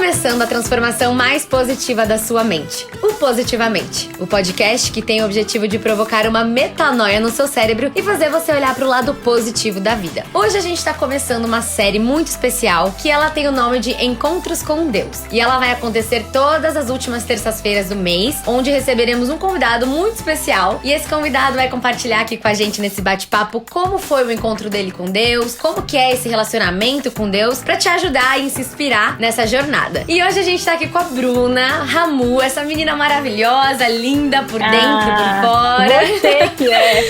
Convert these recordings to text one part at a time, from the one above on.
começando a transformação mais positiva da sua mente, o Positivamente, o podcast que tem o objetivo de provocar uma metanoia no seu cérebro e fazer você olhar para o lado positivo da vida. Hoje a gente está começando uma série muito especial que ela tem o nome de Encontros com Deus e ela vai acontecer todas as últimas terças-feiras do mês, onde receberemos um convidado muito especial e esse convidado vai compartilhar aqui com a gente nesse bate-papo como foi o encontro dele com Deus, como que é esse relacionamento com Deus, para te ajudar e se inspirar nessa jornada. E hoje a gente tá aqui com a Bruna Ramu, essa menina maravilhosa, linda por dentro e por fora. Você que é.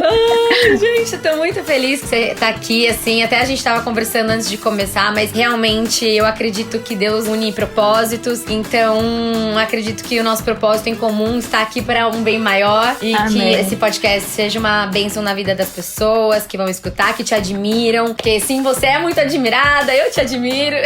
Ai, gente, eu tô muito feliz que você tá aqui, assim, até a gente tava conversando antes de começar, mas realmente eu acredito que Deus une propósitos, então acredito que o nosso propósito em comum está aqui para um bem maior e Amém. que esse podcast seja uma bênção na vida das pessoas que vão escutar, que te admiram, porque sim, você é muito admirada, eu te admiro.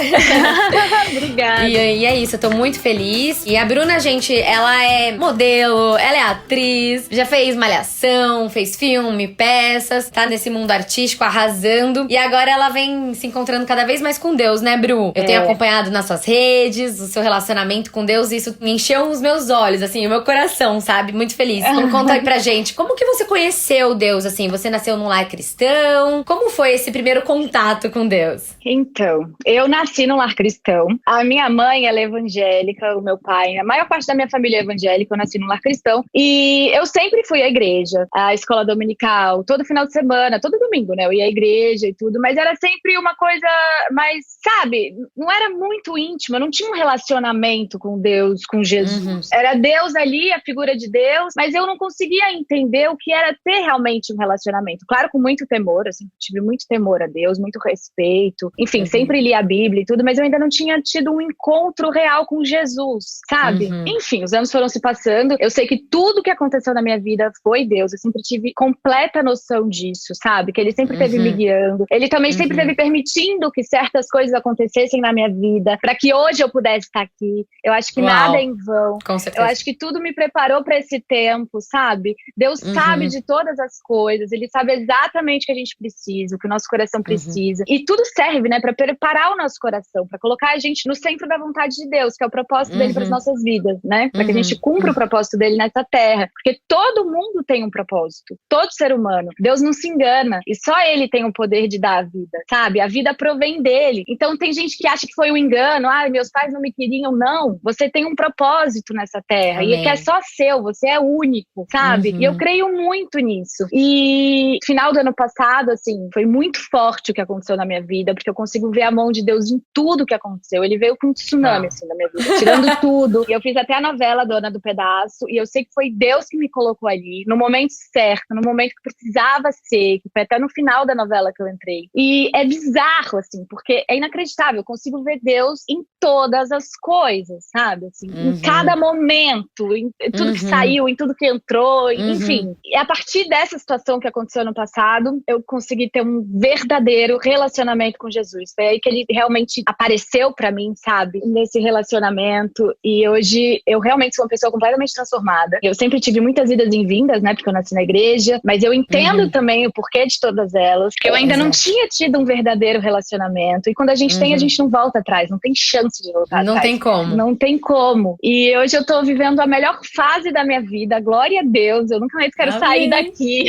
Obrigada. E é isso, eu tô muito feliz. E a Bruna, gente, ela é modelo, ela é atriz, já fez malhação, fez filme, peças, tá nesse mundo artístico arrasando. E agora ela vem se encontrando cada vez mais com Deus, né, Bru? Eu tenho acompanhado nas suas redes, o seu relacionamento com Deus, e isso encheu os meus olhos, assim, o meu coração, sabe? Muito feliz. Então conta aí pra gente, como que você conheceu Deus, assim? Você nasceu num lar cristão? Como foi esse primeiro contato com Deus? Então, eu nasci num lar cristão. A minha mãe, ela é evangélica, o meu pai, a maior parte da minha família é evangélica, eu nasci num lar cristão. E eu sempre fui à igreja, à escola dominical, todo final de semana, todo domingo, né? Eu ia à igreja e tudo, mas era sempre uma coisa mais, sabe? Não era muito íntima, não tinha um relacionamento com Deus, com Jesus. Era Deus ali, a figura de Deus, mas eu não conseguia entender o que era ter realmente um relacionamento. Claro, com muito temor, eu sempre tive muito temor a Deus, muito respeito. Enfim, sempre li a Bíblia e tudo, mas eu ainda não tinha tido um encontro real com Jesus, sabe? Enfim, os anos foram se passando. Eu sei que tudo que aconteceu na minha vida foi Deus. Eu sempre tive completa noção disso, sabe? Que Ele sempre esteve me guiando. Ele também sempre esteve permitindo que certas coisas acontecessem na minha vida, para que hoje eu pudesse estar aqui. Eu acho que nada é em vão. Com certeza. Eu acho que tudo me preparou para esse tempo, sabe? Deus sabe de todas as coisas. Ele sabe exatamente o que a gente precisa, o que o nosso coração precisa. E tudo serve, né, para preparar o nosso coração, para colocar a gente no centro da vontade de Deus, que é o propósito dele para as nossas vidas, né? Para que a gente cumpra o propósito dele nessa terra. Porque todo mundo tem um propósito. Todo ser humano. Deus não se engana. E só ele tem o poder de dar a vida, sabe? A vida provém dele. Então tem gente que acha que foi um engano. Ah, meus pais não me queriam. Não. Você tem um propósito nessa terra. Amém. E que é só seu. Você é único, sabe? E eu creio muito nisso. E final do ano passado, assim, foi muito forte o que aconteceu na minha vida, porque eu consigo ver a mão de Deus em tudo que aconteceu. Ele veio com um tsunami, assim, na minha vida, tirando tudo. E eu fiz até a novela Dona do Pedaço, e eu sei que foi Deus que me colocou ali, no momento certo, no momento que precisava ser, que foi até no final da novela que eu entrei. E é bizarro, assim, porque é inacreditável. Eu consigo ver Deus em todas as coisas, sabe? Assim, em cada momento, em tudo que saiu, em tudo que entrou, enfim. E a partir dessa situação que aconteceu no passado, eu consegui ter um verdadeiro relacionamento com Jesus. Foi aí que ele realmente apareceu pra mim, sabe? Nesse relacionamento. E hoje eu realmente sou uma pessoa completamente transformada. Eu sempre tive muitas idas e vindas, né? Porque eu nasci na igreja. Mas eu entendo também o porquê de todas elas. Eu ainda não tinha tido um verdadeiro relacionamento. E quando a gente tem, a gente não volta atrás. Não tem chance de voltar atrás. Não tem como. Não tem como. E hoje eu tô vivendo a melhor fase da minha vida. Glória a Deus. Eu nunca mais quero sair daqui.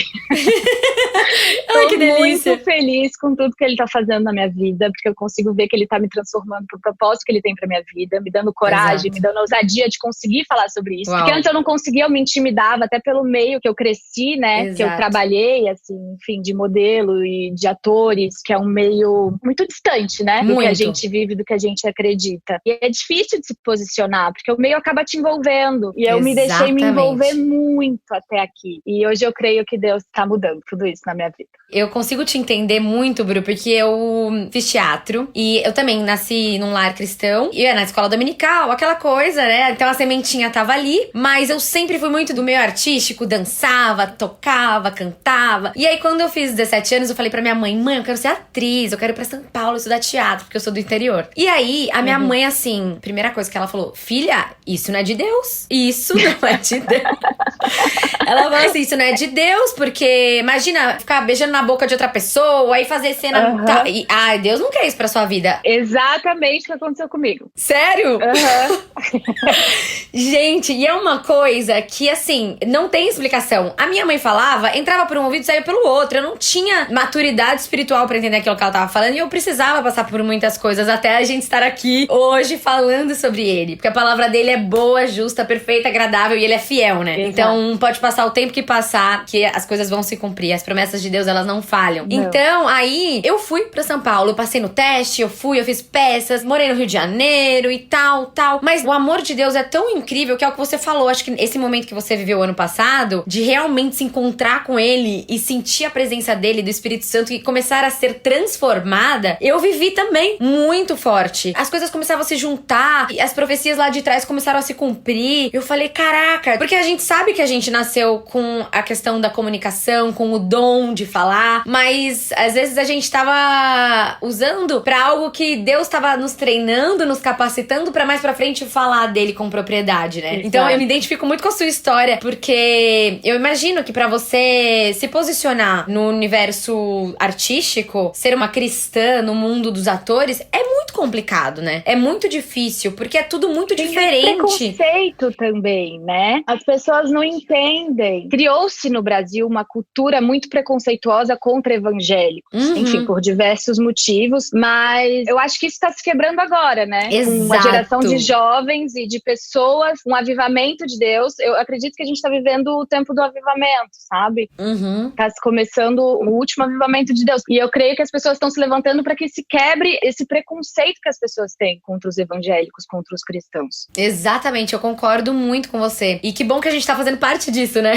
Ai, que delícia. Muito feliz com tudo que ele tá fazendo na minha vida, porque eu consigo ver que ele tá me transformando pro propósito que ele tem pra minha vida, me dando coragem, me dando ousadia de conseguir falar sobre isso. Uau. Porque antes eu não conseguia, eu me intimidava, até pelo meio que eu cresci, né? Exato. Que eu trabalhei, assim, enfim, de modelo e de atores, que é um meio muito distante, né? Do que a gente vive, do que a gente acredita. E é difícil de se posicionar, porque o meio acaba te envolvendo. E eu me deixei me envolver muito até aqui. E hoje eu creio que Deus tá mudando tudo isso na minha vida. Eu consigo te entender muito, Bru, porque eu fiz teatro e eu também nasci num lar cristão e eu ia na escola dominical, aquela coisa, né? Então a sementinha tava ali, mas eu sempre fui muito do meio artístico, dançava, tocava, cantava. E aí quando eu fiz 17 anos, eu falei pra minha mãe, eu quero ser atriz, eu quero ir pra São Paulo estudar teatro, porque eu sou do interior. E aí a minha mãe, assim, primeira coisa que ela falou, filha, isso não é de Deus. Isso não é de Deus. Ela falou assim, isso não é de Deus, porque imagina ficar beijando na boca de outra pessoa e fazer cena. Tá, e, Deus não quer isso pra sua vida. Exatamente o que aconteceu comigo. Sério? Gente, e é uma coisa que, assim, não tem explicação. A minha mãe falava, entrava por um ouvido e saía pelo outro. Eu não tinha maturidade espiritual pra entender aquilo que ela tava falando. E eu precisava passar por muitas coisas até a gente estar aqui hoje falando sobre ele. Porque a palavra dele é boa, justa, perfeita, agradável e ele é fiel, né? Exato. Então, pode passar o tempo que passar, que as coisas vão se cumprir. As promessas de Deus, elas não falham. Não. Então, aí, eu fui pra São Paulo. Eu passei no teste, eu fiz peças, morei no Rio de Janeiro e tal. Mas o amor de Deus é tão incrível que é o que você falou. Acho que esse momento que você viveu ano passado, de realmente se encontrar com ele e sentir a presença dele, do Espírito Santo, e começar a ser transformada, eu vivi também muito forte. As coisas começavam a se juntar, e as profecias lá de trás começaram a se cumprir. Eu falei, caraca, porque a gente sabe que a gente nasceu com a questão da comunicação, com o dom de falar, mas às vezes a gente tava usando pra algo que Deus tava nos treinando, nos capacitando pra mais pra frente falar dele com propriedade, né? Exato. Então eu me identifico muito com a sua história, porque eu imagino que pra você se posicionar no universo artístico, ser uma cristã no mundo dos atores, é muito complicado, né? É muito difícil, porque é tudo muito diferente. Preconceito também, né? As pessoas não entendem. Criou-se no Brasil uma cultura muito preconceituosa contra evangélicos. Enfim, por diversos motivos, mas eu acho que isso tá se quebrando agora, né? Exato. Com uma geração de jovens e de pessoas, um avivamento de Deus. Eu acredito que a gente tá vivendo o tempo do avivamento, sabe? Tá se começando o último avivamento de Deus. E eu creio que as pessoas estão se levantando para que se quebre esse preconceito que as pessoas têm contra os evangélicos, contra os cristãos. Exatamente, eu concordo muito com você. E que bom que a gente tá fazendo parte disso, né?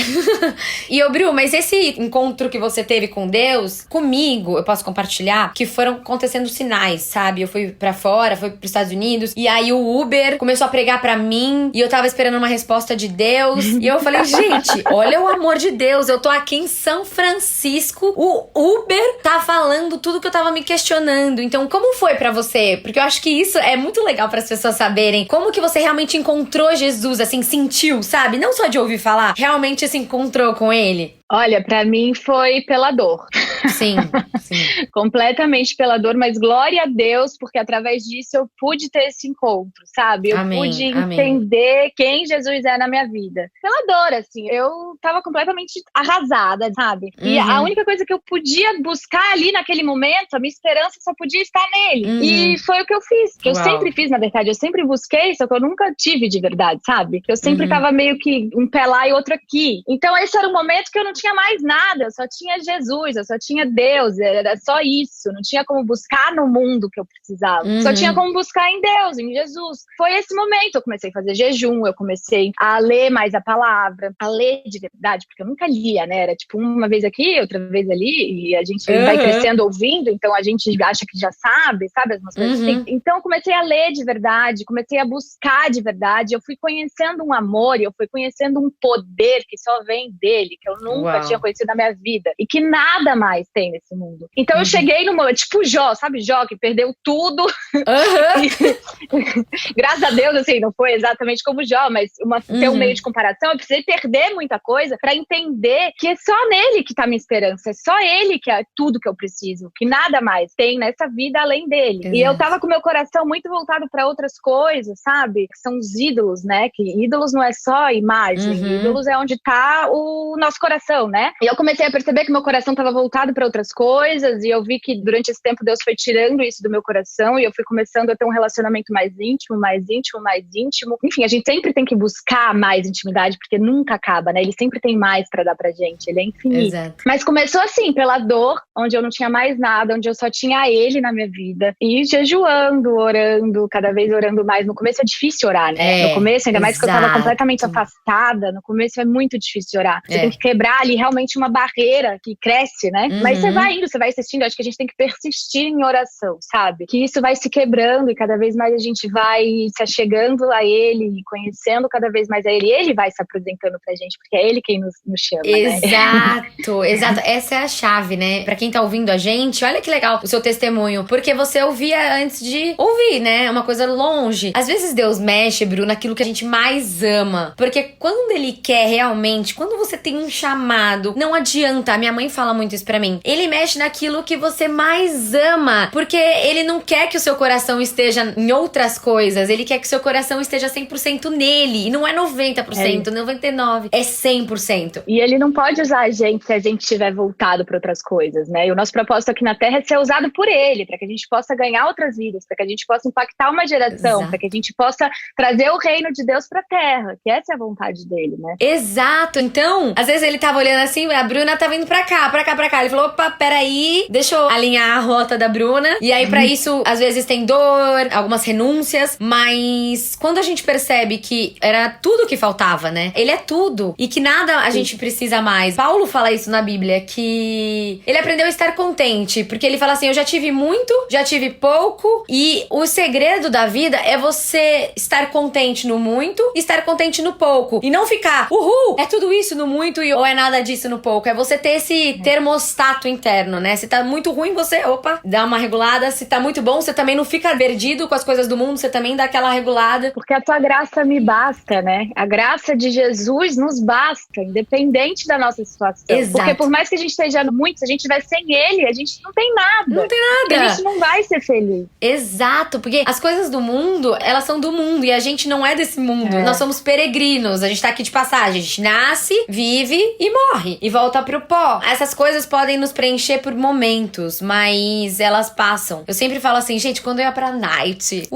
E, ô Bru, mas esse encontro que você teve com Deus, comigo, eu posso compartilhar, que foram acontecendo sinais, sabe? Eu fui pra fora, fui pros Estados Unidos, e aí o Uber começou a pregar pra mim, e eu tava esperando uma resposta de Deus, e eu falei, gente, olha o amor de Deus, eu tô aqui em São Francisco, o Uber tá falando tudo que eu tava me questionando. Então, como foi pra você? Porque eu acho que isso é muito legal para as pessoas saberem como que você realmente encontrou Jesus, assim, sentiu, sabe? Não só de ouvir falar, realmente se encontrou com ele. Olha, pra mim foi pela dor. Sim. Completamente pela dor, mas glória a Deus, porque através disso eu pude ter esse encontro, sabe? Eu pude entender quem Jesus é na minha vida. Pela dor, assim, eu tava completamente arrasada, sabe? E a única coisa que eu podia buscar ali naquele momento, a minha esperança só podia estar nele. E foi o que eu fiz. Que eu sempre fiz, na verdade. Eu sempre busquei, só que eu nunca tive de verdade, sabe? Eu sempre tava meio que um pé lá e outro aqui. Então esse era o momento que eu não tinha mais nada, eu só tinha Jesus, eu só tinha Deus, era só isso, não tinha como buscar no mundo que eu precisava, só tinha como buscar em Deus, em Jesus. Foi esse momento, eu comecei a fazer jejum, eu comecei a ler mais a palavra, a ler de verdade, porque eu nunca lia, né, era tipo uma vez aqui, outra vez ali, e a gente vai crescendo ouvindo, então a gente acha que já sabe algumas coisas assim. Então eu comecei a ler de verdade, comecei a buscar de verdade, eu fui conhecendo um amor, eu fui conhecendo um poder que só vem dele, que eu nunca tinha conhecido na minha vida e que nada mais tem nesse mundo. Então eu cheguei no momento, tipo Jó, sabe Jó, que perdeu tudo. E, graças a Deus, assim, não foi exatamente como Jó, mas ter um meio de comparação, eu precisei perder muita coisa pra entender que é só nele que tá minha esperança, é só ele que é tudo que eu preciso, que nada mais tem nessa vida além dele. Exato. E eu tava com meu coração muito voltado pra outras coisas, sabe? Que são os ídolos, né? Que ídolos não é só imagem, ídolos é onde tá o nosso coração, né? E eu comecei a perceber que meu coração estava voltado para outras coisas, e eu vi que durante esse tempo Deus foi tirando isso do meu coração, e eu fui começando a ter um relacionamento mais íntimo. Enfim, a gente sempre tem que buscar mais intimidade, porque nunca acaba, né? Ele sempre tem mais para dar pra gente, ele é infinito. Exato. Mas começou assim, pela dor, onde eu não tinha mais nada, onde eu só tinha ele na minha vida, e jejuando, orando, cada vez orando mais. No começo é difícil orar, né? No começo, ainda mais que eu tava completamente afastada, no começo é muito difícil orar. Você tem que quebrar ali realmente uma barreira que cresce, né? Mas você vai indo, você vai assistindo, acho que a gente tem que persistir em oração, sabe? Que isso vai se quebrando e cada vez mais a gente vai se achegando a ele e conhecendo cada vez mais a ele. E ele vai se apresentando pra gente, porque é ele quem nos chama, Exato, né? Exato. Essa é a chave, né? Pra quem tá ouvindo a gente, olha que legal o seu testemunho, porque você ouvia antes de ouvir, né? Uma coisa longe. Às vezes Deus mexe, Bru, naquilo que a gente mais ama, porque quando ele quer realmente, quando você tem um chamado, não adianta. A minha mãe fala muito isso pra mim. ele mexe naquilo que você mais ama, porque ele não quer que o seu coração esteja em outras coisas, ele quer que o seu coração esteja 100% nele, e não é 90%, 99%, é 100%. E ele não pode usar a gente se a gente estiver voltado para outras coisas, né? E o nosso propósito aqui na Terra é ser usado por ele, para que a gente possa ganhar outras vidas, para que a gente possa impactar uma geração, para que a gente possa trazer o reino de Deus pra Terra, que essa é a vontade dele, né? Exato. Então, às vezes ele tava olhando assim, a Bruna tava indo pra cá. Ele falou, opa, peraí, deixa eu alinhar a rota da Bruna. E aí, pra isso, às vezes tem dor, algumas renúncias, mas quando a gente percebe que era tudo que faltava, né? Ele é tudo. E que nada a gente precisa mais. Paulo fala isso na Bíblia, que ele aprendeu a estar contente, porque ele fala assim, eu já tive muito, já tive pouco, e o segredo da vida é você estar contente no muito e estar contente no pouco. E não ficar, é tudo isso no muito ou é nada disso no pouco. É você ter esse termostato interno, né? Se tá muito ruim, você, dá uma regulada. Se tá muito bom, você também não fica perdido com as coisas do mundo, você também dá aquela regulada. Porque a tua graça me basta, né? A graça de Jesus nos basta, independente da nossa situação. Exato. Porque por mais que a gente esteja muito, se a gente estiver sem ele, a gente não tem nada. Não tem nada. Porque a gente não vai ser feliz. Exato, porque as coisas do mundo, elas são do mundo e a gente não é desse mundo. Nós somos peregrinos, a gente tá aqui de passagem. A gente nasce, vive e morre. E volta pro pó. Essas coisas podem nos preencher por momentos, mas elas passam. Eu sempre falo assim, gente, quando eu ia pra night,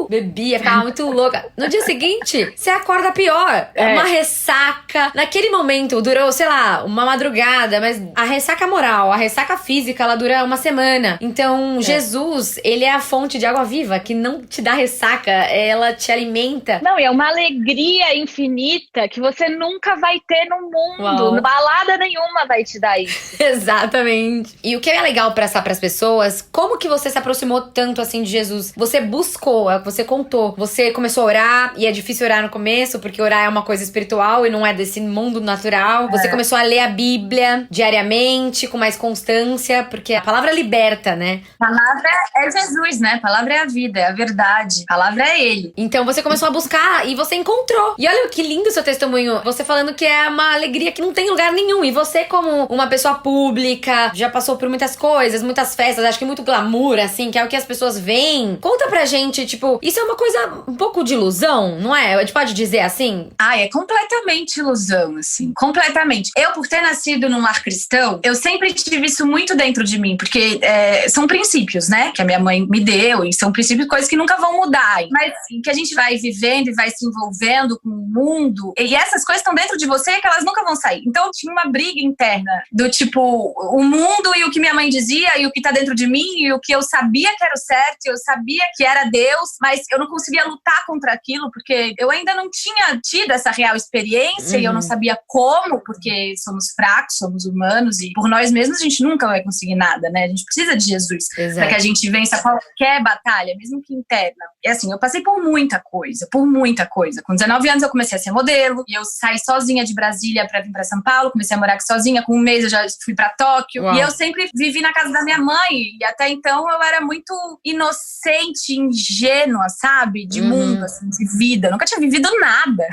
bebia, ficava muito louca. No dia seguinte, você acorda pior. Uma ressaca. Naquele momento, durou, sei lá, uma madrugada, mas a ressaca moral, a ressaca física, ela dura uma semana. Então, Jesus, ele é a fonte de água viva, que não te dá ressaca, ela te alimenta. Não, e é uma alegria infinita que você nunca vai ter no mundo. Uau. Balada nenhuma vai te dar isso. Exatamente. E o que é legal passar pras pessoas, como que você se aproximou tanto assim de Jesus? Você buscou, é o que você contou. Você começou a orar, e é difícil orar no começo, porque orar é uma coisa espiritual e não é desse mundo natural. Você começou a ler a Bíblia diariamente, com mais constância, porque a palavra liberta, né? A palavra é Jesus, né? A palavra é a vida, é a verdade. A palavra é ele. Então você começou a buscar e você encontrou. E olha que lindo o seu testemunho. Você falando que é uma alegria que não tem lugar nenhum. E você, como uma pessoa pública, já passou por muitas coisas, muitas festas, acho que muito glamour, assim, que é o que as pessoas veem. Conta pra gente, tipo, isso é uma coisa um pouco de ilusão, não é? A gente pode dizer assim? É completamente ilusão, assim. Completamente. Eu, por ter nascido num lar cristão, eu sempre tive isso muito dentro de mim, porque são princípios, né? Que a minha mãe me deu, e são princípios, coisas que nunca vão mudar. Mas que a gente vai vivendo e vai se envolvendo com o mundo, e essas coisas estão dentro de você que elas nunca vão sair. Então tinha uma briga interna do tipo, o mundo e o que minha mãe dizia e o que tá dentro de mim e o que eu sabia que era o certo, eu sabia que era Deus, mas eu não conseguia lutar contra aquilo porque eu ainda não tinha tido essa real experiência e eu não sabia como, porque somos fracos, somos humanos e por nós mesmos a gente nunca vai conseguir nada, né? A gente precisa de Jesus para que a gente vença qualquer batalha, mesmo que interna. E assim, eu passei por muita coisa, Com 19 anos eu comecei a ser modelo e eu saí sozinha de Brasília pra vir pra São Paulo, comecei a morar aqui sozinha, com um mês eu já fui pra Tóquio. Uau. E eu sempre vivi na casa da minha mãe e até então eu era muito inocente, ingênua, sabe? De mundo, assim, de vida. Eu nunca tinha vivido nada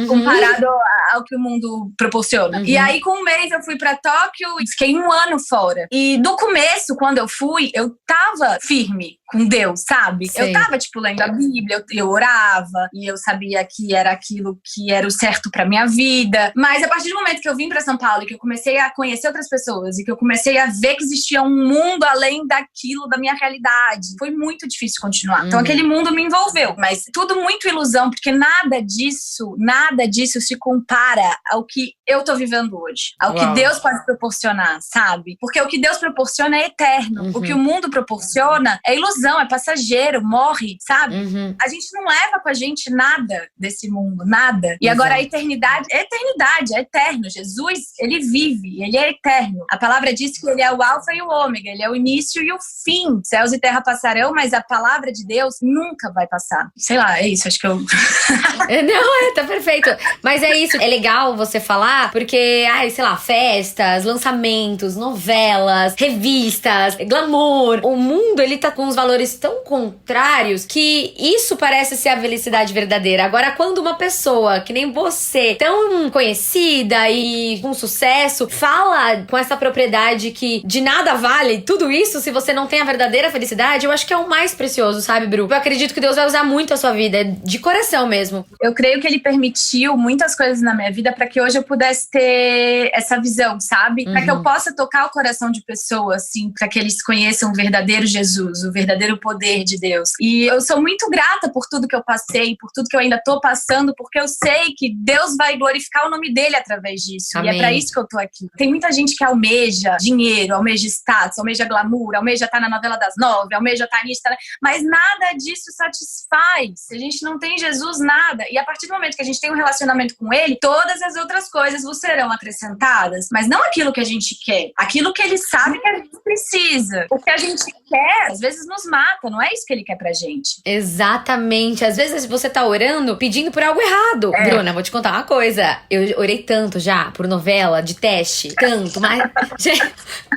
comparado ao que o mundo proporciona. E aí com um mês eu fui pra Tóquio e fiquei 1 ano fora. E do começo, quando eu fui, eu tava firme com Deus, sabe? Sei. Eu tava, tipo, lendo a Bíblia, eu orava, e eu sabia que era aquilo que era o certo pra minha vida. Mas a partir do momento que eu vim pra São Paulo e que eu comecei a conhecer outras pessoas e que eu comecei a ver que existia um mundo além daquilo, da minha realidade, foi muito difícil continuar. Então aquele mundo me envolveu, mas tudo muito ilusão, porque nada disso se compara ao que eu tô vivendo hoje, ao que Deus pode proporcionar, sabe? Porque o que Deus proporciona é eterno, o que o mundo proporciona é ilusão, é passageiro, morre, sabe? A gente não leva com a gente nada desse mundo, nada. E agora a eternidade, é eterno. Jesus, ele vive, ele é eterno. A palavra diz que ele é o alfa e o ômega, ele é o início e o fim. Céus e terra passarão, mas a palavra de Deus nunca vai passar. Sei lá, é isso, acho que eu... Não, tá perfeito. Mas é isso, é legal você falar, porque, sei lá, festas, lançamentos, novelas, revistas, glamour. O mundo, ele tá com uns valores tão contrários que isso parece ser a felicidade verdadeira. Agora, quando uma pessoa, que nem você, tão conhecida e com sucesso, fala com essa propriedade felicidade que de nada vale tudo isso se você não tem a verdadeira felicidade, eu acho que é o mais precioso, sabe, Bru? Eu acredito que Deus vai usar muito a sua vida, de coração mesmo. Eu creio que ele permitiu muitas coisas na minha vida para que hoje eu pudesse ter essa visão, sabe? Para que eu possa tocar o coração de pessoas, assim, para que eles conheçam o verdadeiro Jesus, o verdadeiro poder de Deus. E eu sou muito grata por tudo que eu passei, por tudo que eu ainda tô passando, porque eu sei que Deus vai glorificar o nome dele através disso. Amém. E é para isso que eu tô aqui. Tem muita gente que almeja dinheiro, almeja status, almeja glamour, almeja estar na novela das 9, almeja estar nisso, mas nada disso satisfaz. Se a gente não tem Jesus, nada. E a partir do momento que a gente tem um relacionamento com ele, todas as outras coisas vos serão acrescentadas. Mas não aquilo que a gente quer, aquilo que ele sabe que a gente precisa. O que a gente quer, às vezes nos mata, não é isso que ele quer pra gente. Exatamente. Às vezes você tá orando pedindo por algo errado. Bruna, vou te contar uma coisa. Eu orei tanto já por novela de teste. Tanto, mas...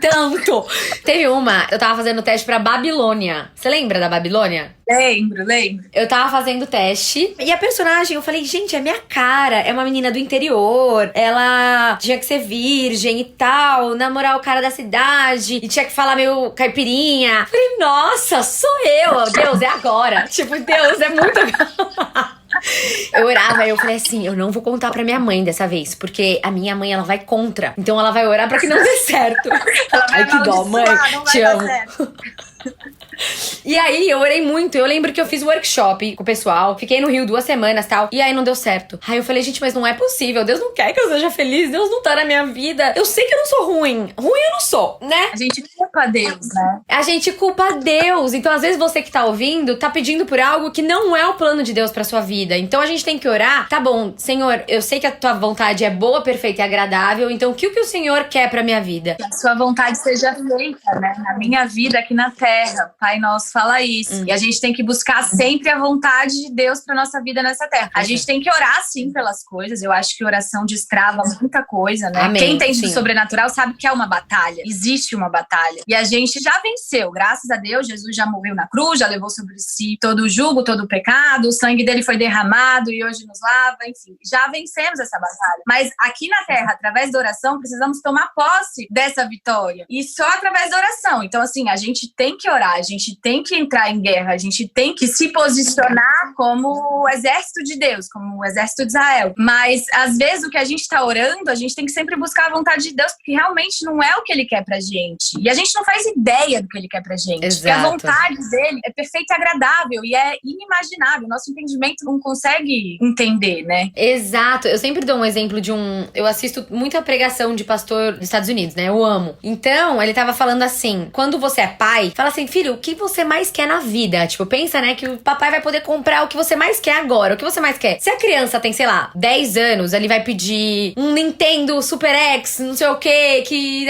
tanto. Teve uma, eu tava fazendo teste pra Babilônia. Você lembra da Babilônia? Lembro. Eu tava fazendo teste e a personagem, eu falei, gente, é minha cara. É uma menina do interior. Ela tinha que ser virgem e tal, namorar o cara da cidade e tinha que falar meio caipirinha. Falei, nossa, sou eu. Deus, é agora. Tipo, Deus, é muito... Eu orava e eu falei assim, eu não vou contar pra minha mãe dessa vez, porque a minha mãe, ela vai contra. Então ela vai orar pra que não dê certo. Ela vai Ai, que dó, mãe. Te amo. E aí, eu orei muito. Eu lembro que eu fiz workshop com o pessoal. Fiquei no Rio 2 semanas e tal. E aí não deu certo. Aí eu falei, gente, mas não é possível. Deus não quer que eu seja feliz. Deus não tá na minha vida. Eu sei que eu não sou ruim. Ruim eu não sou, né? A gente culpa Deus, né? A gente culpa Deus. Então, às vezes, você que tá ouvindo, tá pedindo por algo que não é o plano de Deus pra sua vida. Então, a gente tem que orar. Tá bom, Senhor, eu sei que a tua vontade é boa, perfeita e agradável. Então, o que o Senhor quer pra minha vida? Que a sua vontade seja feita, né? Na minha vida aqui na terra. Pai Nosso fala isso. E a gente tem que buscar sempre a vontade de Deus pra nossa vida nessa terra. A gente tem que orar, sim, pelas coisas. Eu acho que oração destrava muita coisa, né? Amém, Quem entende sim. do sobrenatural sabe que é uma batalha. Existe uma batalha. E a gente já venceu. Graças a Deus, Jesus já morreu na cruz, já levou sobre si todo o jugo, todo o pecado. O sangue dele foi derramado e hoje nos lava. Enfim, já vencemos essa batalha. Mas aqui na terra, através da oração, precisamos tomar posse dessa vitória. E só através da oração. Então, assim, a gente tem que orar, a gente tem que entrar em guerra, a gente tem que se posicionar como o exército de Deus, como o exército de Israel. Mas, às vezes, o que a gente tá orando, a gente tem que sempre buscar a vontade de Deus, porque realmente não é o que ele quer pra gente. E a gente não faz ideia do que ele quer pra gente. Exato. Porque a vontade dele é perfeita e agradável e é inimaginável. Nosso entendimento não consegue entender, né? Exato. Eu sempre dou um exemplo de eu assisto muita pregação de pastor dos Estados Unidos, né? Eu amo. Então, ele tava falando assim, quando você é pai, fala assim, filho, o que você mais quer na vida? Tipo, pensa, né, que o papai vai poder comprar o que você mais quer agora. O que você mais quer? Se a criança tem, sei lá, 10 anos, ele vai pedir um Nintendo Super X, não sei o quê, que...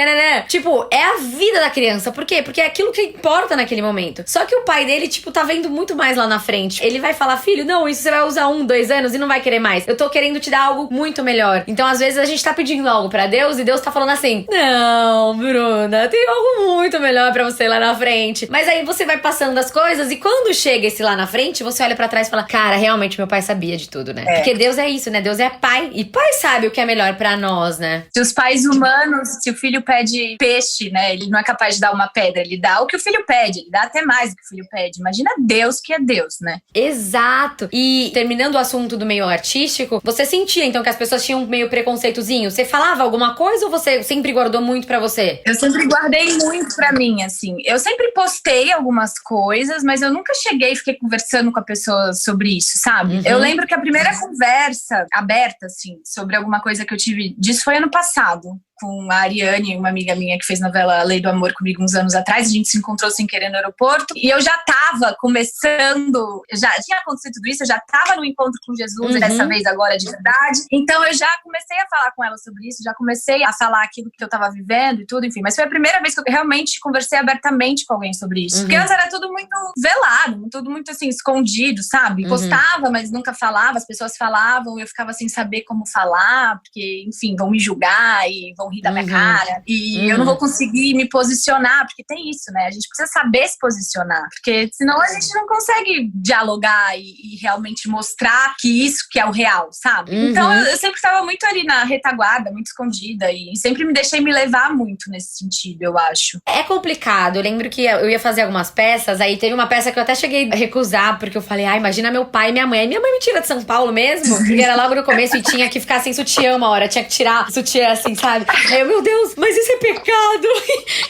Tipo, é a vida da criança. Por quê? Porque é aquilo que importa naquele momento. Só que o pai dele, tipo, tá vendo muito mais lá na frente. Ele vai falar, filho, não, isso você vai usar 1, 2 anos e não vai querer mais. Eu tô querendo te dar algo muito melhor. Então, às vezes, a gente tá pedindo algo pra Deus e Deus tá falando assim, não, Bruna, tem algo muito melhor pra você lá na frente. Mas aí você vai passando as coisas e quando chega esse lá na frente, você olha pra trás e fala, cara, realmente meu pai sabia de tudo, né? Porque Deus é isso, né? Deus é pai. E pai sabe o que é melhor pra nós, né? Se os pais humanos, se o filho pede peixe, né? Ele não é capaz de dar uma pedra, ele dá o que o filho pede, ele dá até mais do que o filho pede. Imagina Deus que é Deus, né? Exato. E terminando o assunto do meio artístico, você sentia então que as pessoas tinham meio preconceitozinho? Você falava alguma coisa ou você sempre guardou muito pra você? Eu sempre guardei muito pra mim, assim. Eu sempre postei algumas coisas, mas eu nunca cheguei e fiquei conversando com a pessoa sobre isso, sabe? Eu lembro que a primeira conversa aberta, assim, sobre alguma coisa que eu tive disso foi ano passado. Com a Ariane, uma amiga minha que fez novela Lei do Amor comigo uns anos atrás. A gente se encontrou sem querer no aeroporto. E eu já tava começando, já tinha acontecido tudo isso, eu já tava no encontro com Jesus, e dessa vez agora de verdade. Então eu já comecei a falar com ela sobre isso, já comecei a falar aquilo que eu tava vivendo e tudo, enfim. Mas foi a primeira vez que eu realmente conversei abertamente com alguém sobre isso. Porque antes era tudo muito velado, tudo muito assim, escondido, sabe? Postava, mas nunca falava, as pessoas falavam, eu ficava sem saber como falar, porque, enfim, vão me julgar e vão vão rir da minha cara. E eu não vou conseguir me posicionar, porque tem isso, né? A gente precisa saber se posicionar, porque senão a gente não consegue dialogar e realmente mostrar que isso que é o real, sabe? Então eu sempre estava muito ali na retaguarda, muito escondida, e sempre me deixei me levar muito nesse sentido, eu acho. É complicado. Eu lembro que eu ia fazer algumas peças, aí teve uma peça que eu até cheguei a recusar, porque eu falei, imagina meu pai e minha mãe. Aí minha mãe me tira de São Paulo mesmo, porque era logo no começo e tinha que ficar sem sutiã uma hora, tinha que tirar o sutiã assim, sabe? Aí eu, meu Deus, mas isso é pecado.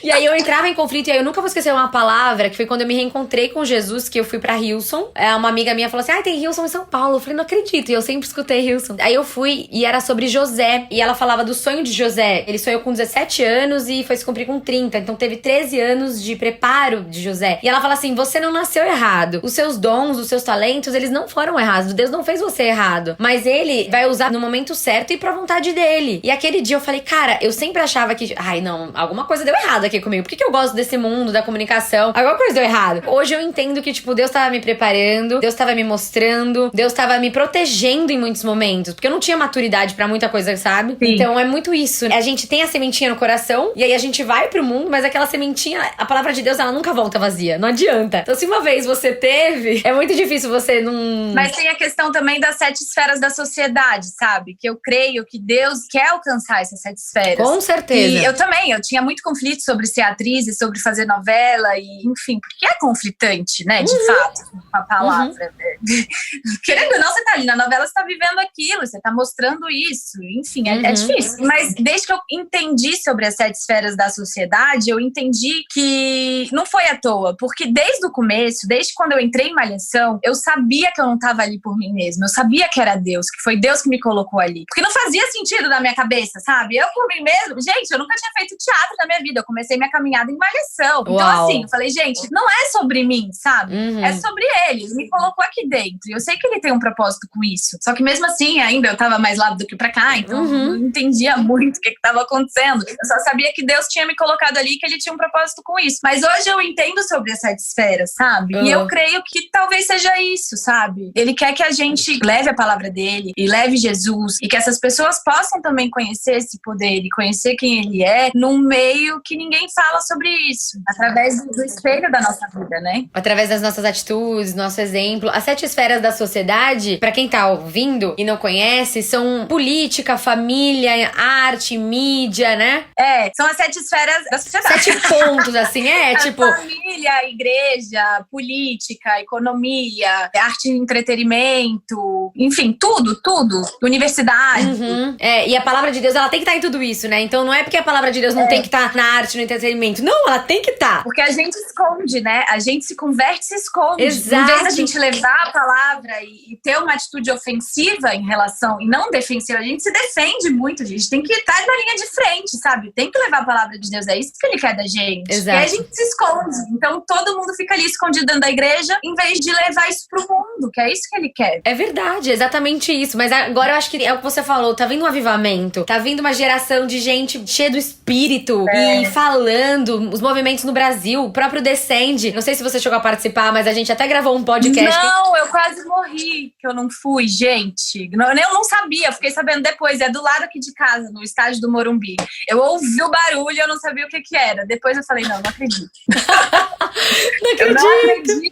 E aí eu entrava em conflito, e aí eu nunca vou esquecer uma palavra, que foi quando eu me reencontrei com Jesus, que eu fui pra Hilson. Uma amiga minha falou assim, tem Hilson em São Paulo. Eu falei, não acredito, e eu sempre escutei Hilson. Aí eu fui, e era sobre José, e ela falava do sonho de José. Ele sonhou com 17 anos e foi se cumprir com 30, então teve 13 anos de preparo de José. E ela fala assim, você não nasceu errado. Os seus dons, os seus talentos, eles não foram errados. Deus não fez você errado. Mas ele vai usar no momento certo e pra vontade dele. E aquele dia eu falei, cara, eu sempre achava que, não, alguma coisa deu errado aqui comigo. Por que eu gosto desse mundo, da comunicação? Alguma coisa deu errado. Hoje eu entendo que, Deus tava me preparando, Deus tava me mostrando, Deus tava me protegendo em muitos momentos. Porque eu não tinha maturidade pra muita coisa, sabe? Sim. Então é muito isso. A gente tem a sementinha no coração, e aí a gente vai pro mundo, mas aquela sementinha, a palavra de Deus, ela nunca volta vazia. Não adianta. Então se uma vez você teve, é muito difícil você não... Mas tem a questão também das 7 esferas da sociedade, sabe? Que eu creio que Deus quer alcançar essas 7 esferas. Com certeza. E eu tinha muito conflito sobre ser atriz e sobre fazer novela, e enfim, porque é conflitante, né? De fato, com a palavra. Querendo ou não, você tá ali na novela, você tá vivendo aquilo, você tá mostrando isso. Enfim, é difícil. Mas desde que eu entendi sobre as 7 esferas da sociedade, eu entendi que não foi à toa. Porque desde o começo, desde quando eu entrei em Malhação, eu sabia que eu não tava ali por mim mesma. Eu sabia que era Deus, que foi Deus que me colocou ali. Porque não fazia sentido na minha cabeça, sabe? Eu por mim mesma, gente, eu nunca tinha feito teatro na minha vida. Eu comecei minha caminhada em Malhação. Então, assim, eu falei, gente, não é sobre mim, sabe? É sobre ele. Ele me colocou aqui dentro. E eu sei que ele tem um propósito com isso. Só que mesmo assim, ainda eu tava mais lá do que pra cá, então não entendia muito o que tava acontecendo. Eu só sabia que Deus tinha me colocado ali e que ele tinha um propósito com isso. Mas hoje eu entendo sobre as 7 esferas, sabe? E eu creio que talvez seja isso, sabe? Ele quer que a gente leve a palavra dele e leve Jesus, e que essas pessoas possam também conhecer esse poder e conhecer quem ele é num meio que ninguém fala sobre isso, através do espelho da nossa vida, né? Através das nossas atitudes, nosso exemplo. As 7 esferas da sociedade, pra quem tá ouvindo e não conhece, são política, família, arte, mídia, né? São as 7 esferas da sociedade. 7 pontos, assim, Família, igreja, política, economia, arte e entretenimento, enfim, tudo. Universidade. E a palavra de Deus, ela tem que estar em tudo isso, né? Então não é porque a palavra de Deus não tem que estar na arte, no entretenimento. Não, ela tem que estar. Porque a gente esconde, né? A gente se converte e se esconde. Exato. Em vez da gente levar a palavra e ter uma atitude ofensiva em relação, e não defensiva, a gente se defende muito, a gente tem que estar na linha de frente, sabe? Tem que levar a palavra de Deus, é isso que ele quer da gente. Exato. E aí a gente se esconde. Então todo mundo fica ali escondido dentro da igreja, em vez de levar isso pro mundo, que é isso que ele quer. É verdade, exatamente isso. Mas agora eu acho que é o que você falou, tá vindo um avivamento, tá vindo uma geração de gente cheia do espírito e falando, os movimentos no Brasil, o próprio Descende. Não sei se você chegou a participar, mas a gente até gravou um podcast. Não, eu quase morri que eu não fui, gente. Eu não sabia, fiquei sabendo depois. É do lado aqui de casa, no estádio do Morumbi. Eu ouvi o barulho e eu não sabia o que era. Depois eu falei, não acredito. Não acredito. Eu não acredito.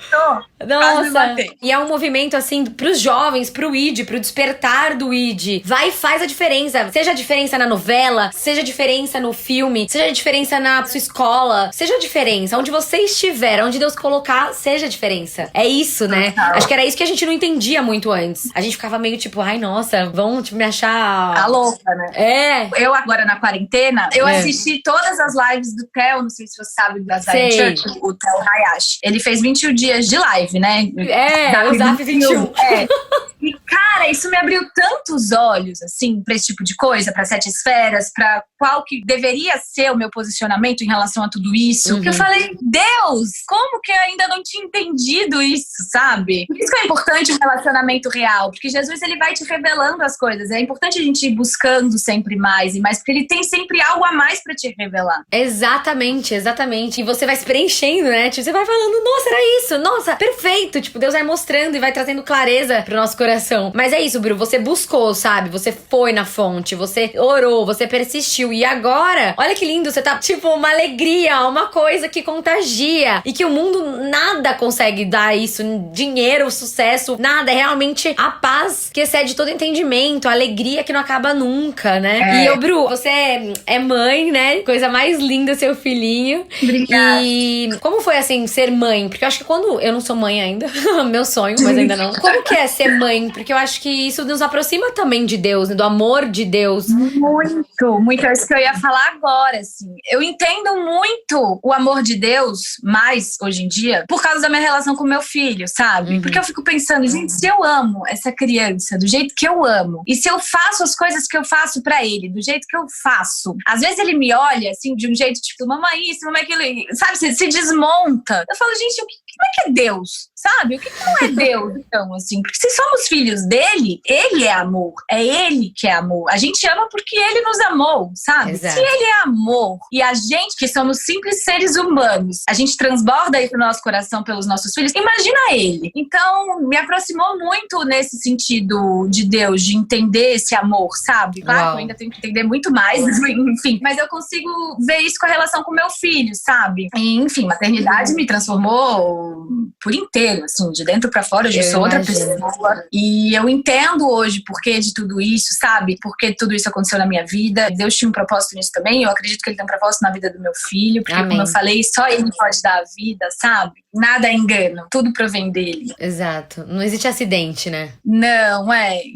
Nossa. E é um movimento, assim, pros jovens, pro ID, pro despertar do ID. Vai e faz a diferença. Seja a diferença na novela, seja a diferença no filme, seja a diferença na sua escola, seja a diferença. Onde você estiver, onde Deus colocar, seja a diferença. É isso, né? Acho que era isso que a gente não entendia muito antes. A gente ficava meio tipo, nossa, vão me achar... A louca, né? Eu agora na quarentena, eu assisti todas as lives do Theo, não sei se você sabe, da Zion Church, o Theo Hayashi. Ele fez 21 dias de live, né? O Zap 21. E, cara, isso me abriu tantos olhos, assim, pra esse tipo de coisa, pra 7 esferas, pra qual que deveria ser o meu posicionamento em relação a tudo isso. Que eu falei, Deus, como que eu ainda não tinha entendido isso, sabe? Por isso que é importante o relacionamento real, porque Jesus, ele vai te revelando as coisas. É importante a gente ir buscando sempre mais e mais, porque ele tem sempre algo a mais pra te revelar. Exatamente. E você vai se preenchendo, né? Tipo, você vai falando, nossa, era isso, nossa, perfeito. Tipo, Deus vai mostrando e vai trazendo clareza pro nosso coração. questão. Mas é isso, Bru, você buscou, sabe? Você foi na fonte, você orou, você persistiu. E agora, olha que lindo, você tá, tipo, uma alegria, uma coisa que contagia. E que o mundo nada consegue dar isso. Dinheiro, sucesso, nada. É realmente a paz que excede todo entendimento, a alegria que não acaba nunca, né? E, Bru, você é mãe, né? Coisa mais linda, seu filhinho. Obrigada. E como foi, assim, ser mãe? Porque eu acho que quando... Eu não sou mãe ainda. Meu sonho, mas ainda não. Como que é ser mãe? Porque eu acho que isso nos aproxima também de Deus, né? Do amor de Deus. Muito, muito. É isso que eu ia falar agora, assim. Eu entendo muito o amor de Deus, mais hoje em dia, por causa da minha relação com meu filho, sabe? Porque eu fico pensando, gente, se eu amo essa criança do jeito que eu amo, e se eu faço as coisas que eu faço pra ele, do jeito que eu faço, às vezes ele me olha, assim, de um jeito, tipo, mamãe isso, mamãe aquilo, sabe? Você se desmonta. Eu falo, gente, como é que é Deus? Sabe? O que não é Deus, então, assim? Porque se somos filhos dele, ele é amor. É ele que é amor. A gente ama porque ele nos amou, sabe? Exato. Se ele é amor e a gente, que somos simples seres humanos, a gente transborda aí pro nosso coração pelos nossos filhos, imagina ele. Então, me aproximou muito nesse sentido de Deus, de entender esse amor, sabe? Claro que eu ainda tenho que entender muito mais, enfim. Mas eu consigo ver isso com a relação com meu filho, sabe? E, enfim, maternidade me transformou por inteiro, assim, de dentro pra fora, eu sou outra pessoa. E eu entendo hoje por que de tudo isso, sabe? Por que tudo isso aconteceu na minha vida. Deus tinha um propósito nisso também. Eu acredito que ele tem um propósito na vida do meu filho. Porque, como eu falei, só ele pode dar a vida, sabe? Nada é engano. Tudo provém dele. Exato. Não existe acidente, né? Não,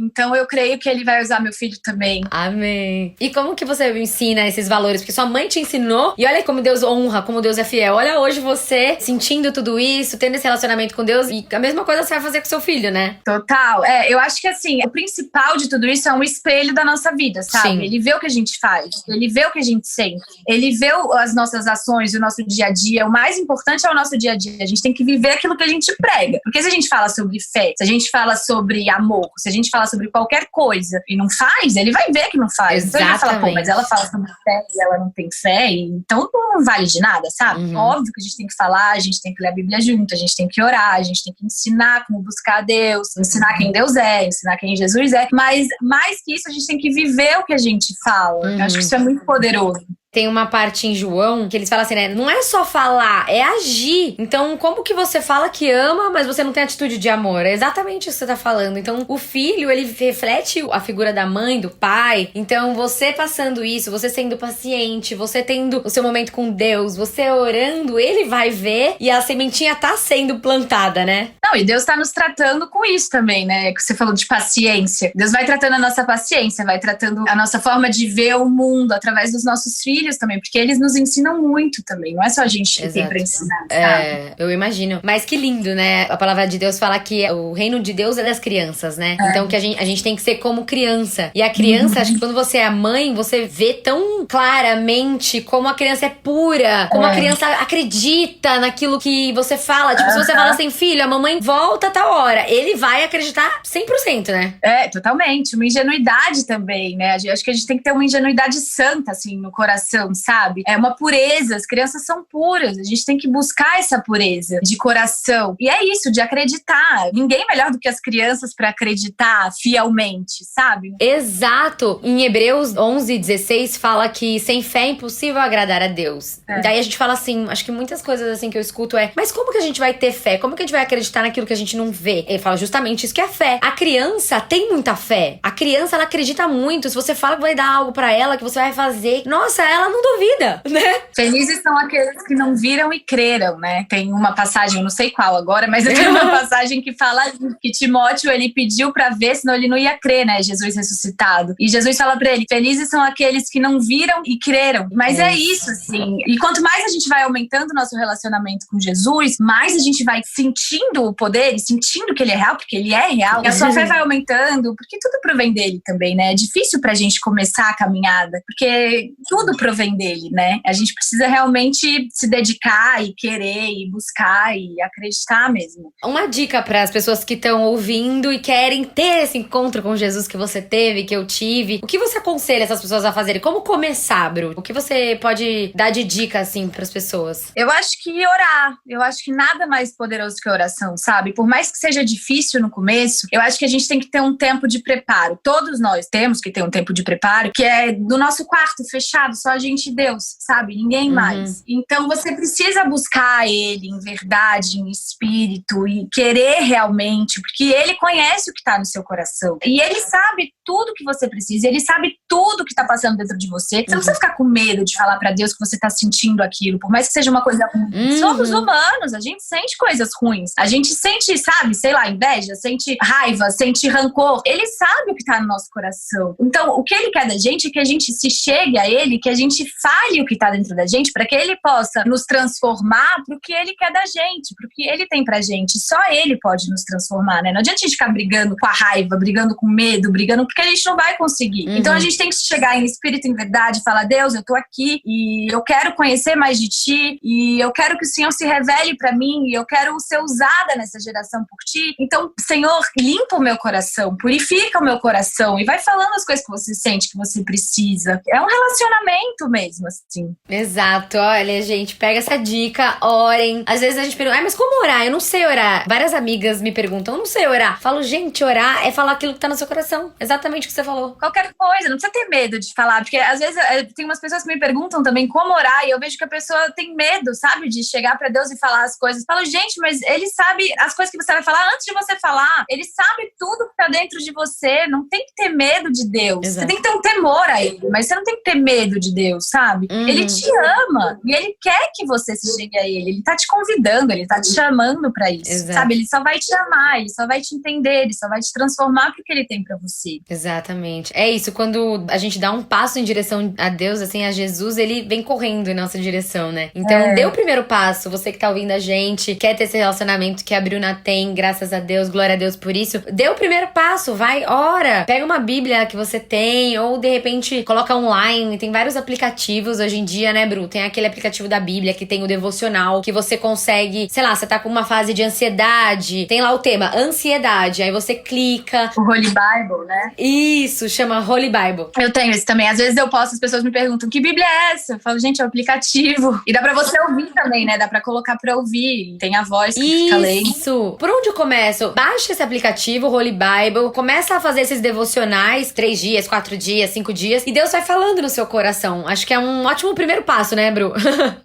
Então eu creio que ele vai usar meu filho também. Amém. E como que você ensina esses valores? Porque sua mãe te ensinou. E olha como Deus honra, como Deus é fiel. Olha hoje você sentindo tudo isso, tendo esse relacionamento com Deus. E a mesma coisa você vai fazer com seu filho, né? Total. Eu acho que assim, o principal de tudo isso é um espelho da nossa vida, sabe? Sim. Ele vê o que a gente faz, ele vê o que a gente sente, ele vê as nossas ações, o nosso dia a dia. O mais importante é o nosso dia a dia. A gente tem que viver aquilo que a gente prega. Porque se a gente fala sobre fé, se a gente fala sobre amor, se a gente fala sobre qualquer coisa e não faz, ele vai ver que não faz. Exatamente. Então ele vai falar, pô, mas ela fala sobre fé e ela não tem fé, então não vale de nada, sabe? Óbvio que a gente tem que falar, a gente tem que ler a Bíblia junto, a gente tem que orar, a gente tem que ensinar como buscar a Deus, ensinar quem Deus é, ensinar quem Jesus é. Mas mais que isso, a gente tem que viver o que a gente fala. Eu acho que isso é muito poderoso. Tem uma parte em João que eles falam assim, né? Não é só falar, é agir. Então, como que você fala que ama, mas você não tem atitude de amor? É exatamente isso que você tá falando. Então, o filho, ele reflete a figura da mãe, do pai. Então, você passando isso, você sendo paciente, você tendo o seu momento com Deus, você orando, ele vai ver e a sementinha tá sendo plantada, né? Não, e Deus tá nos tratando com isso também, né? Que você falou de paciência. Deus vai tratando a nossa paciência, vai tratando a nossa forma de ver o mundo através dos nossos filhos também, porque eles nos ensinam muito também, não é só a gente que tem pra ensinar, sabe? Eu imagino. Mas que lindo, né? A palavra de Deus fala que o reino de Deus é das crianças, né? Então que a gente tem que ser como criança. E a criança, acho que quando você é a mãe, você vê tão claramente como a criança é pura, como a criança acredita naquilo que você fala. Tipo, se você fala assim, filho, a mamãe volta a tal hora, ele vai acreditar 100%, né? Totalmente. Uma ingenuidade também, né? Acho que a gente tem que ter uma ingenuidade santa, assim, no coração, sabe? É uma pureza, as crianças são puras, a gente tem que buscar essa pureza de coração. E é isso, de acreditar. Ninguém melhor do que as crianças pra acreditar fielmente, sabe? Exato! Em Hebreus 11:16 fala que sem fé é impossível agradar a Deus. Daí a gente fala assim, acho que muitas coisas assim que eu escuto mas como que a gente vai ter fé? Como que a gente vai acreditar naquilo que a gente não vê? Ele fala justamente isso que é fé. A criança tem muita fé. A criança, ela acredita muito. Se você fala que vai dar algo pra ela, que você vai fazer, nossa, ela não duvida, né? Felizes são aqueles que não viram e creram, né? Tem uma passagem, eu não sei qual agora, mas tem uma passagem que fala que Timóteo, ele pediu pra ver, senão ele não ia crer, né? Jesus ressuscitado. E Jesus fala pra ele, felizes são aqueles que não viram e creram. Mas é isso, assim. E quanto mais a gente vai aumentando o nosso relacionamento com Jesus, mais a gente vai sentindo o poder e sentindo que ele é real, porque ele é real. E a sua fé vai aumentando, porque tudo provém dele também, né? É difícil pra gente começar a caminhada, porque tudo provém dele, né? A gente precisa realmente se dedicar e querer e buscar e acreditar mesmo. Uma dica para as pessoas que estão ouvindo e querem ter esse encontro com Jesus que você teve, que eu tive. O que você aconselha essas pessoas a fazerem? Como começar, Bru? O que você pode dar de dica, assim, para as pessoas? Eu acho que orar. Eu acho que nada mais poderoso que a oração, sabe? sabe? Por mais que seja difícil no começo, eu acho que a gente tem que ter um tempo de preparo. Todos nós temos que ter um tempo de preparo, que é do nosso quarto, fechado, só a gente e Deus, sabe? Ninguém mais. Então você precisa buscar Ele em verdade, em espírito, e querer realmente, porque Ele conhece o que tá no seu coração. E Ele sabe tudo que você precisa, Ele sabe tudo que tá passando dentro de você. Você não precisa ficar com medo de falar pra Deus que você tá sentindo aquilo, por mais que seja uma coisa ruim. Somos humanos, a gente sente coisas ruins. A gente sente, sabe, sei lá, inveja, sente raiva, sente rancor. Ele sabe o que tá no nosso coração. Então, o que Ele quer da gente é que a gente se chegue a Ele, que a gente fale o que tá dentro da gente, pra que Ele possa nos transformar pro que Ele quer da gente, pro que Ele tem pra gente. Só Ele pode nos transformar, né? Não adianta a gente ficar brigando com a raiva, brigando com medo, brigando, porque a gente não vai conseguir. Então, a gente tem que chegar em espírito, em verdade, e falar: Deus, eu tô aqui e eu quero conhecer mais de Ti, e eu quero que o Senhor se revele pra mim, e eu quero ser usada nessa geração por Ti. Então, Senhor, limpa o meu coração, purifica o meu coração e vai falando as coisas que você sente, que você precisa. É um relacionamento mesmo, assim. Exato. Olha, gente, pega essa dica, orem. Às vezes a gente pergunta: mas como orar? Eu não sei orar. Várias amigas me perguntam: eu não sei orar. Falo: gente, orar é falar aquilo que tá no seu coração. Exatamente o que você falou. Qualquer coisa, não precisa ter medo de falar, porque às vezes tem umas pessoas que me perguntam também como orar, e eu vejo que a pessoa tem medo, sabe, de chegar pra Deus e falar as coisas. Falo: gente, mas Ele sabe as coisas que você vai falar antes de você falar. Ele sabe tudo que tá dentro de você. Não tem que ter medo de Deus. Exato. Você tem que ter um temor a Ele, mas você não tem que ter medo de Deus, sabe? Ele te ama e Ele quer que você se chegue a Ele. Ele tá te convidando, Ele tá te chamando pra isso. Exato. Sabe? Ele só vai te amar, Ele só vai te entender, Ele só vai te transformar pro que Ele tem pra você. Exatamente. É isso, quando a gente dá um passo em direção a Deus, assim, a Jesus, Ele vem correndo em nossa direção, né? Então, dê o primeiro passo. Você que tá ouvindo a gente, quer ter esse relacionamento que a Bruna tem, graças a Deus, glória a Deus por isso. Dê o primeiro passo, vai, ora. Pega uma Bíblia que você tem, ou de repente coloca online. Tem vários aplicativos hoje em dia, né, Bru? Tem aquele aplicativo da Bíblia que tem o devocional, que você consegue, sei lá, você tá com uma fase de ansiedade, tem lá o tema, ansiedade. Aí você clica. O Holy Bible, né? Isso, chama Holy Bible. Eu tenho esse também. Às vezes eu posto, as pessoas me perguntam: que Bíblia é essa? Eu falo: gente, é um aplicativo. E dá pra você ouvir também, né? Dá pra colocar pra ouvir. Tem a voz que fica lendo. Isso! Por onde eu começo? Baixa esse aplicativo, Holy Bible, começa a fazer esses devocionais, 3 dias, 4 dias, 5 dias, e Deus vai falando no seu coração. Acho que é um ótimo primeiro passo, né, Bru?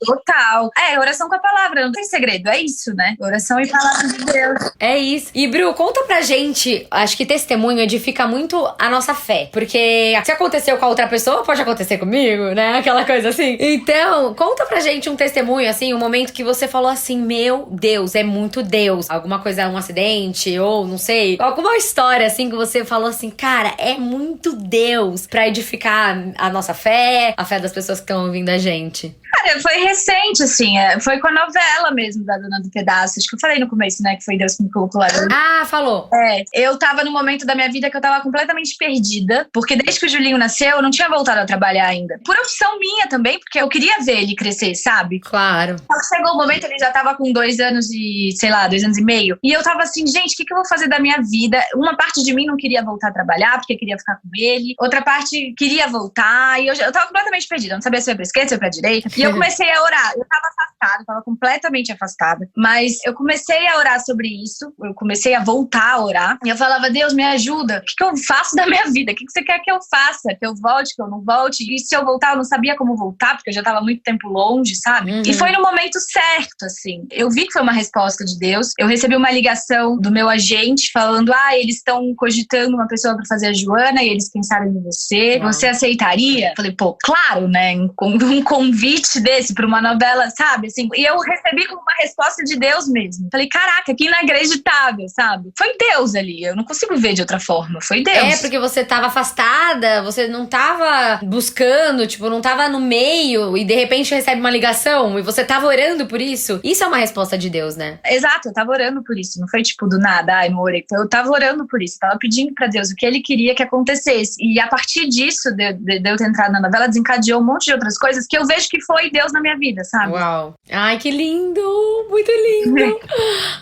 Total. Oração com a palavra, não tem segredo, é isso, né? Oração e palavra de Deus. É isso. E, Bru, conta pra gente, acho que testemunho edifica muito a nossa fé, porque se aconteceu com a outra pessoa, pode acontecer comigo, né? Aquela coisa assim. Então, conta pra gente um testemunho, assim, um momento que você falou assim: meu Deus, é muito Deus. Alguma coisa, um acidente, ou não sei, alguma história, assim, que você falou assim: cara, é muito Deus, pra edificar a nossa fé, a fé das pessoas que estão ouvindo a gente. Cara, foi recente, assim, foi com a novela mesmo da Dona do Pedaço. Acho que eu falei no começo, né, que foi Deus que me colocou lá. Ah, falou. Eu tava num momento da minha vida que eu tava completamente perdida, porque desde que o Julinho nasceu, eu não tinha voltado a trabalhar ainda. Por opção minha também, porque eu queria ver ele crescer, sabe? Claro. Só que chegou o momento, ele já tava com 2 anos e, sei lá, 2 anos e meio. E eu tava assim: gente, o que eu vou fazer da minha vida? Uma parte de mim não queria voltar a trabalhar, porque queria ficar com ele. Outra parte queria voltar. E eu tava completamente perdida. Eu não sabia se eu ia pra esquerda, se eu ia pra direita. E eu comecei a orar. Eu tava afastada, tava completamente afastada. Mas eu comecei a orar sobre isso. Eu comecei a voltar a orar. E eu falava: Deus, me ajuda. O que eu faço da minha vida? O que você quer que eu faça? Que eu volte, que eu não volte? E se eu voltar, eu não sabia como voltar, porque eu já tava muito tempo longe, sabe? E foi no momento certo, assim. Eu vi que foi uma resposta de Deus. Eu recebi uma ligação do meu agente falando: eles estão cogitando uma pessoa pra fazer a Joana e eles pensaram em você. Uau. Você aceitaria? Falei: pô, claro, né? Um convite desse pra uma novela, sabe? Assim, e eu recebi como uma resposta de Deus mesmo. Falei: caraca, que inacreditável, sabe? Foi Deus ali. Eu não consigo ver de outra forma. Foi Deus. É, porque você tava afastada, você não tava buscando, tipo, não tava no meio, e de repente recebe uma ligação e você tava orando por isso. Isso é uma resposta de Deus, né? Exato, eu tava orando por isso. Não foi tipo do nada, não orei. Eu tava orando por isso. Tava pedindo pra Deus o que Ele queria que acontecesse. E a partir disso, de eu ter entrado na novela, desencadeou um monte de outras coisas que eu vejo que foi Deus na minha vida, sabe? Uau. Ai, que lindo! Muito lindo!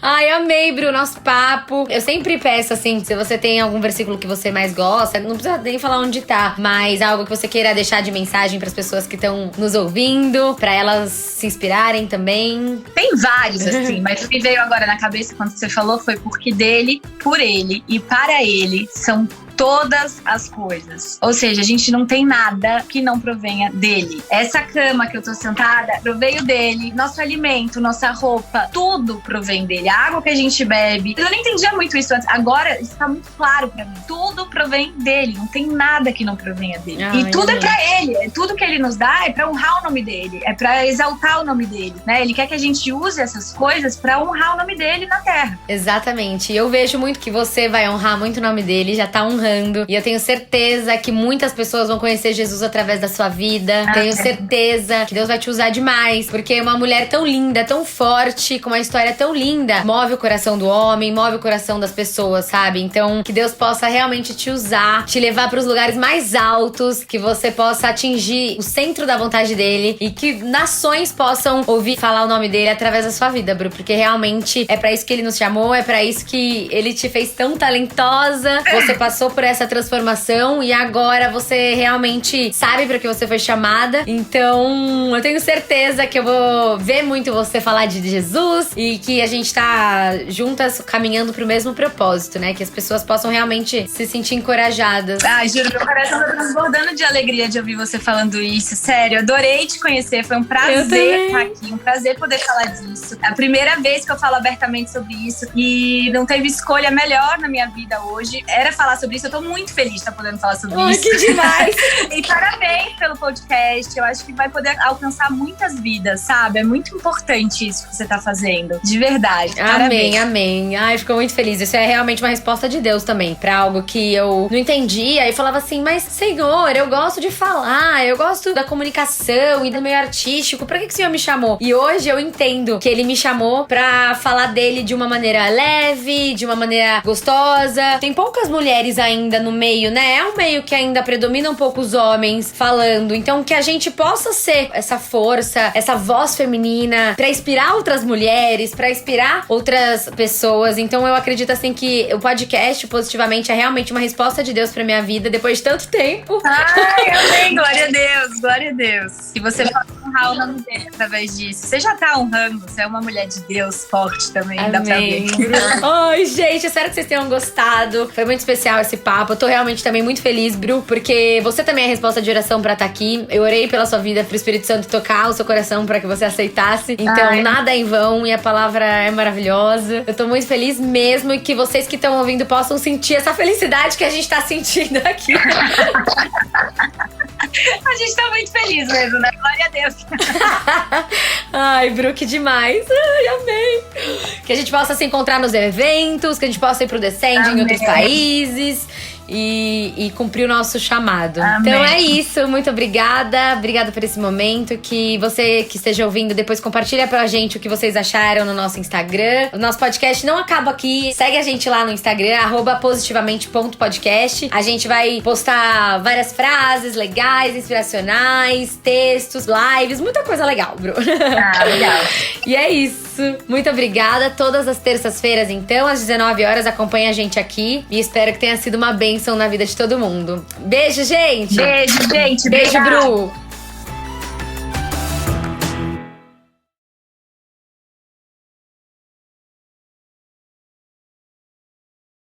Ai, amei, Bru, nosso papo. Eu sempre peço, assim, se você tem algum versículo que você mais gosta, não precisa nem falar onde tá, mas algo que você queira deixar de mensagem pras pessoas que estão nos ouvindo, pra elas se inspirarem também. Tem vários, assim, mas o que veio agora agora na cabeça quando você falou foi porque dele, por ele e para ele são todas as coisas. Ou seja, a gente não tem nada que não provenha dele. Essa cama que eu tô sentada proveio dele, nosso alimento, nossa roupa, tudo provém dele. A água que a gente bebe. Eu não entendia muito isso antes. Agora isso tá muito claro pra mim. Tudo provém dele. Não tem nada que não provenha dele. E tudo é pra ele. Tudo que ele nos dá é pra honrar o nome dele. É pra exaltar o nome dele, né? Ele quer que a gente use essas coisas pra honrar o nome dele na terra. Exatamente. Eu vejo muito que você vai honrar muito o nome dele, já tá honrando. E eu tenho certeza que muitas pessoas vão conhecer Jesus através da sua vida. Tenho certeza que Deus vai te usar demais. Porque uma mulher tão linda, tão forte, com uma história tão linda, move o coração do homem, move o coração das pessoas, sabe? Então, que Deus possa realmente te usar, te levar pros lugares mais altos, que você possa atingir o centro da vontade dele e que nações possam ouvir falar o nome dele através da sua vida, Bru. Porque realmente é pra isso que ele nos chamou, é pra isso que ele te fez tão talentosa. Você passou por essa transformação e agora você realmente sabe pra que você foi chamada. Então, eu tenho certeza que eu vou ver muito você falar de Jesus e que a gente tá juntas caminhando pro mesmo propósito, né? Que as pessoas possam realmente se sentir encorajadas. Ai, juro, meu coração tá transbordando de alegria de ouvir você falando isso. Sério, adorei te conhecer. Foi um prazer estar aqui, um prazer poder falar disso. É a primeira vez que eu falo abertamente sobre isso e não teve escolha melhor na minha vida hoje. Era falar sobre isso. Eu tô muito feliz de estar podendo falar sobre isso. Que demais! E parabéns pelo podcast. Eu acho que vai poder alcançar muitas vidas, sabe? É muito importante isso que você tá fazendo. De verdade. Parabéns. Amém. Ai, fico muito feliz. Isso é realmente uma resposta de Deus também, pra algo que eu não entendia. E falava assim, mas Senhor, eu gosto de falar, eu gosto da comunicação e do meio artístico. Pra que o Senhor me chamou? E hoje eu entendo que Ele me chamou pra falar dele de uma maneira leve, de uma maneira gostosa. Tem poucas mulheres ainda no meio, né? É um meio que ainda predomina um pouco os homens falando. Então, que a gente possa ser essa força, essa voz feminina pra inspirar outras mulheres, pra inspirar outras pessoas. Então, eu acredito assim que o podcast, Positivamente, é realmente uma resposta de Deus pra minha vida depois de tanto tempo. Ai, amém. Glória a Deus, glória a Deus. Que você possa honrar o nome dele através disso. Você já tá honrando, você é uma mulher de Deus forte também, amém. Dá pra ver. Ai, gente, espero que vocês tenham gostado. Foi muito especial esse papo. Eu tô realmente também muito feliz, Bru, porque você também é a resposta de oração pra estar aqui. Eu orei pela sua vida, pro Espírito Santo tocar o seu coração pra que você aceitasse. Então, nada é em vão e a palavra é maravilhosa. Eu tô muito feliz mesmo e que vocês que estão ouvindo possam sentir essa felicidade que a gente tá sentindo aqui. A gente tá muito feliz mesmo, né? Glória a Deus. Ai, Bru, que demais. Ai, amém. Que a gente possa se encontrar nos eventos, que a gente possa ir pro Descend em outros países e cumprir o nosso chamado. Amém. Então é isso, muito obrigada por esse momento. Que você que esteja ouvindo depois compartilha pra gente o que vocês acharam no nosso Instagram. O nosso podcast não acaba aqui, segue a gente lá no Instagram @positivamente.podcast. A gente vai postar várias frases legais, inspiracionais, textos, lives, muita coisa legal, Bru. Legal. E é isso, muito obrigada. Todas as terças-feiras então, às 19 horas, acompanha a gente aqui e espero que tenha sido uma bênção na vida de todo mundo. Beijo, gente! Beijo, gente. Beijo, Obrigada. Bru!